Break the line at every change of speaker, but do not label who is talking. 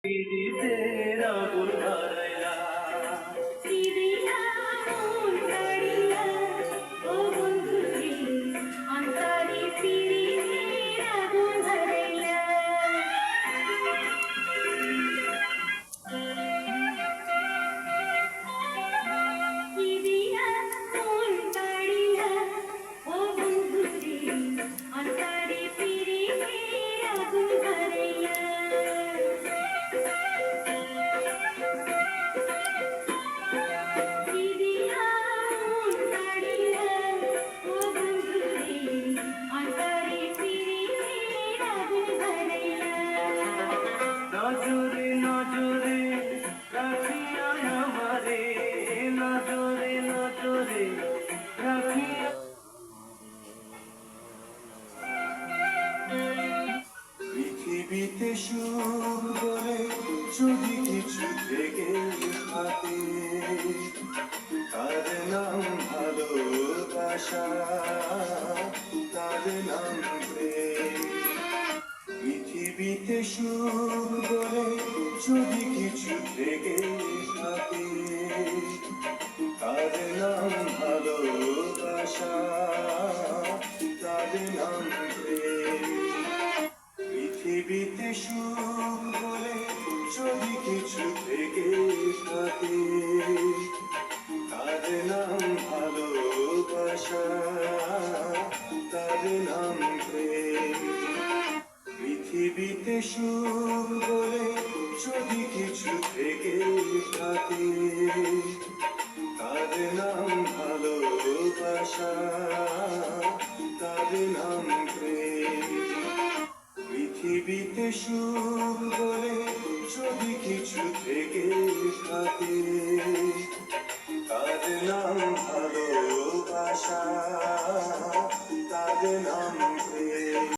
পীড়িতের আগুন ধরাইলা
পিরিয়া মন কাড়িয়া ও বন্ধুরে অন্তরে পিরিতের আগুন ধরাইলা পিরিয়া মন কাড়িয়া ও বন্ধুরে অন্তরে পিরিতের আগুন ধরাইলা পিরিয়া মন কাড়িয়া ও বন্ধুরে অন্তরে পিরিতের আগুন ধরাইলা
নজরে নজরে রাখিয়া আমারে নজরে নজরে রাখিয়া পৃথিবীতে সুখ বলে যদি কিছু থেকে থাকে তার নাম ভালোবাসা, তার নাম প্রেম। পৃথিবীতে সুখ বলে যদি কিছু থেকে থাকে তার নাম ভালোবাসা, তার নাম প্রেম। পৃথিবীতে সুখ বলে যদি কিছু থেকে থাকে তার নাম ভালোবাসা, তার নাম প্রেম। পৃথিবীতে সুখ বলে যদি কিছু থেকে থাকে তার নাম ভালোবাসা, তার নাম প্রেম। পৃথিবীতে সুখ বলে যদি কিছু থেকে থাকে তার নাম ভালোবাসা, তার নাম